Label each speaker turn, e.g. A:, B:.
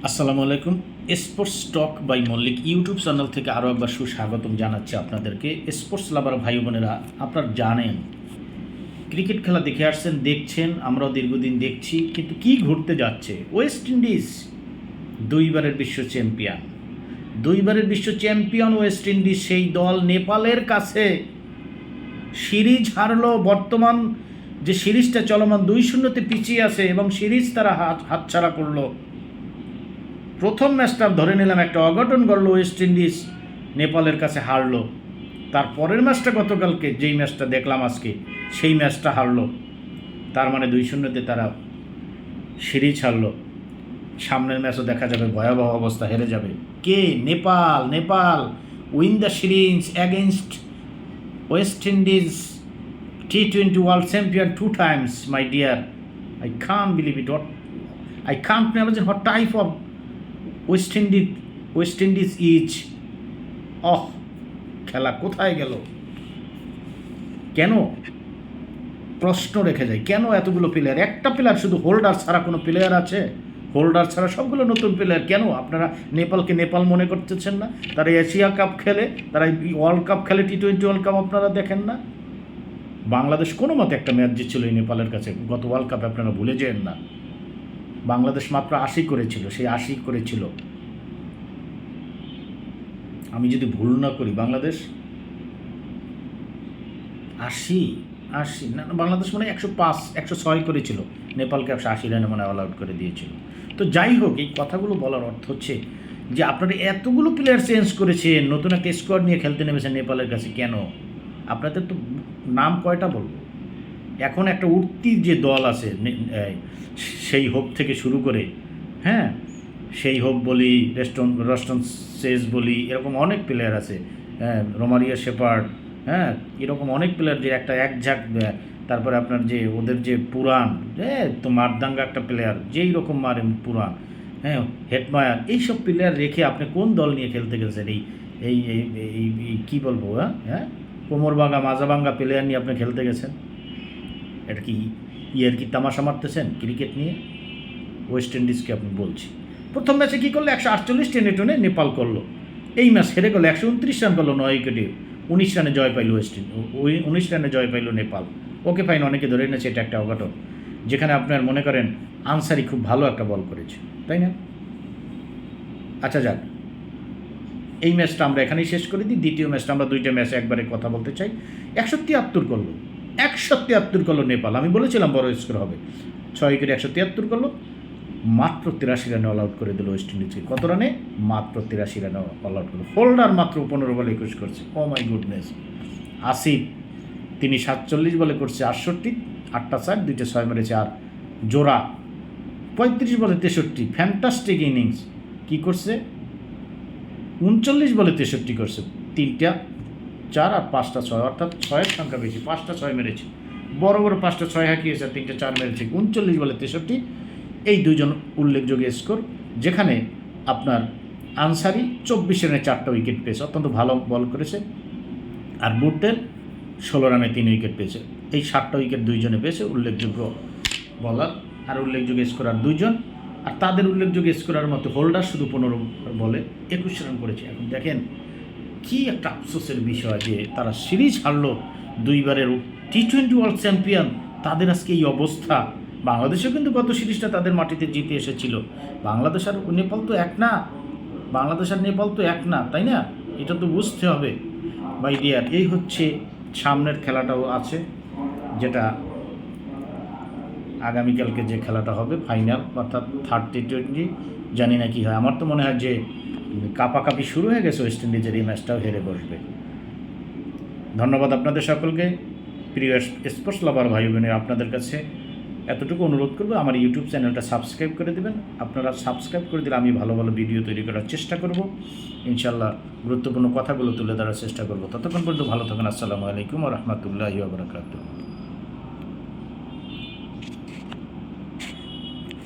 A: আসসালামু আলাইকুম। Sports talk by Mallick YouTube channel থেকে আরও একবার সুস্বাগতম জানাচ্ছি আপনাদেরকে। স্পোর্টস লাভার ভাই বোনেরা, আপনারা জানেন ক্রিকেট খেলা দেখে আসছেন, দেখছেন, আমরাও দীর্ঘদিন দেখছি, কিন্তু কি ঘটতে যাচ্ছে? ওয়েস্ট ইন্ডিজ দুইবারের বিশ্ব চ্যাম্পিয়ন, ওয়েস্ট ইন্ডিজ সেই দল নেপালের কাছে সিরিজ হারলো। বর্তমান যে সিরিজটা চলমান 2-0 পিছিয়ে আছে এবং সিরিজ তারা হাতছাড়া করলো। প্রথম ম্যাচটা ধরে নিলাম একটা অঘটন ঘটল, ওয়েস্ট ইন্ডিজ নেপালের কাছে হারলো। তার পরের ম্যাচটা গতকালকে যেই ম্যাচটা দেখলাম আজকে, সেই ম্যাচটা হারলো। তার মানে 2-0 তারা সিরিজ হারলো। সামনের ম্যাচও দেখা যাবে ভয়াবহ অবস্থা, হেরে যাবে। কে? Nepal win the series against West Indies, T20 world champion 2 times, my dear. I can't believe it. I can't imagine what type of West Indies is. খেলা কোথায় গেল? কেন প্রশ্ন রেখে যায়, কেন এতগুলো প্লেয়ার? একটা প্লেয়ার শুধু হোল্ডার ছাড়া কোনো প্লেয়ার আছে? হোল্ডার ছাড়া সবগুলো নতুন প্লেয়ার। কেন আপনারা নেপালকে নেপাল মনে করতেছেন না? তারা এশিয়া কাপ খেলে, তারা ওয়ার্ল্ড কাপ খেলে, T20 ওয়ার্ল্ড কাপ আপনারা দেখেন না? বাংলাদেশ কোনো মতে একটা ম্যাচ জিতছিল এই নেপালের কাছে গত ওয়ার্ল্ড কাপে, আপনারা ভুলে যেন না। বাংলাদেশ মাত্র 80 করেছিল, সেই 80 করেছিল, আমি যদি ভুল না করি, বাংলাদেশ 80 না, বাংলাদেশ মানে 106 করেছিল, নেপালকে 180 রানে মানে অল আউট করে দিয়েছিল। তো যাই হোক, এই কথাগুলো বলার অর্থ হচ্ছে যে আপনারা এতগুলো প্লেয়ার চেঞ্জ করেছেন, নতুন একটা স্কোয়াড নিয়ে খেলতে নেমেছেন নেপালের কাছে, কেন? আপনাদের তো নাম কয়টা বলবো? এখন একটা উঠতি যে দল আছে, সেই হোপ থেকে শুরু করে, হ্যাঁ, সেই হোপ বলি, রস্টন সেজ বলি, এরকম অনেক প্লেয়ার আছে, হ্যাঁ, রোমারিয়া শেপার্ড, হ্যাঁ, এরকম অনেক প্লেয়ার যে একটা একঝাঁক। তারপরে আপনার যে ওদের যে পুরান, হ্যাঁ, তো মারদাঙ্গা একটা প্লেয়ার যেই রকম মারে পুরান, হ্যাঁ, হেটমায়ার, এইসব প্লেয়ার রেখে আপনি কোন দল নিয়ে খেলতে গেছেন? এই এই এই কী বলবো, হ্যাঁ, কোমর ভাঙা মাজা ভাঙা প্লেয়ার নিয়ে আপনি খেলতে গেছেন? এটা কি কি তামাশা মারতেছেন ক্রিকেট নিয়ে? ওয়েস্ট ইন্ডিজকে আপনি বলছি, প্রথম ম্যাচে কী করলো? 148 টেনে নেপাল করলো। এই ম্যাচ হেরে গেলো, 129 রান করলো 9 উইকেটে, 19 রানে জয় পাইল ওয়েস্ট ইন্ডিজ, 19 রানে জয় পাইল নেপাল। ওকে ফাইন, অনেকে ধরে নিয়েছে এটা একটা অঘটন, যেখানে আপনার মনে করেন আনসারি খুব ভালো একটা বল করেছে, তাই না? আচ্ছা যাক, এই ম্যাচটা আমরা এখানেই শেষ করে দিই। দ্বিতীয় ম্যাচটা আমরা 2টা ম্যাচে একবারে কথা বলতে চাই। 173 করলো, 173 করলো নেপাল। আমি বলেছিলাম বড় স্কোর হবে, 6 উইকেটে 173 করলো। মাত্র 83 রানে অল আউট করে দিল ওয়েস্ট ইন্ডিজকে। কত রানে? মাত্র 83 রানে অল আউট করলো। হোল্ডার মাত্র 15 বলে 21 করছে। ও মাই গুডনেস। আসিফ, তিনি 47 বলে করছে 68, 8টা 4, 2টা 6 মেরেছে। আর জোড়া 35 বলে 63, ফ্যান্টাস্টিক ইনিংস। কী করছে? 39 বলে 63 করছে, 3টা 4 আর 5টা 6, অর্থাৎ 6-এর সংখ্যা বেশি, 5টা 6 মেরেছে। বড় 5টা 6 হাঁকিয়েছে আর 3টা 4 মেরেছে। 39 বলে 63, এই দুজন উল্লেখযোগ্য স্কোর। যেখানে আপনার আনসারি 24 রানে 4টা উইকেট পেয়েছে, অত্যন্ত ভালো বল করেছে। আর বুটের 16 রানে 3 উইকেট পেয়েছে। এই 7টা উইকেট 2জনে পেয়েছে, উল্লেখযোগ্য বলার আর উল্লেখযোগ্য স্কোরার 2জন। আর তাদের উল্লেখযোগ্য স্কোরার মতো হোল্ডার শুধু 15 বলে 21 রান করেছে। এখন দেখেন কি একটা আফসোসের বিষয় যে তারা সিরিজ হারলো, দুইবারের T20 ওয়ার্ল্ড চ্যাম্পিয়ন, তাদের আজকে এই অবস্থা। বাংলাদেশেও কিন্তু গত সিরিজটা তাদের মাটিতে জিতে এসেছিল। বাংলাদেশ আর নেপাল তো এক না, বাংলাদেশ আর নেপাল তো এক না, তাই না? এটা তো বুঝতে হবে মাই ডিয়ার। এই হচ্ছে সামনের খেলাটাও আছে, যেটা আগামীকালকে যে খেলাটা হবে ফাইনাল, অর্থাৎ থার্ড T20। জানি না কী হয়, আমার তো মনে হয় যে কাপাকাপি শুরু হয়ে গেছে ওয়েস্ট ইন্ডিজের, এই ম্যাচটাও হেরে বসবে। ধন্যবাদ আপনাদের সকলকে। প্রিয় স্পোর্টস লাভার ভাই বোনের, আপনাদের কাছে এতটুকু অনুরোধ করবো, আমার ইউটিউব চ্যানেলটা সাবস্ক্রাইব করে দেবেন। আপনারা সাবস্ক্রাইব করে দিলে আমি ভালো ভালো ভিডিও তৈরি করার চেষ্টা করব, ইনশাল্লাহ গুরুত্বপূর্ণ কথাগুলো তুলে ধরার চেষ্টা করব। ততক্ষণ পর্যন্ত ভালো থাকুন। আসসালামু আলাইকুম ওয়া রাহমাতুল্লাহি ওয়া বারাকাতুহু।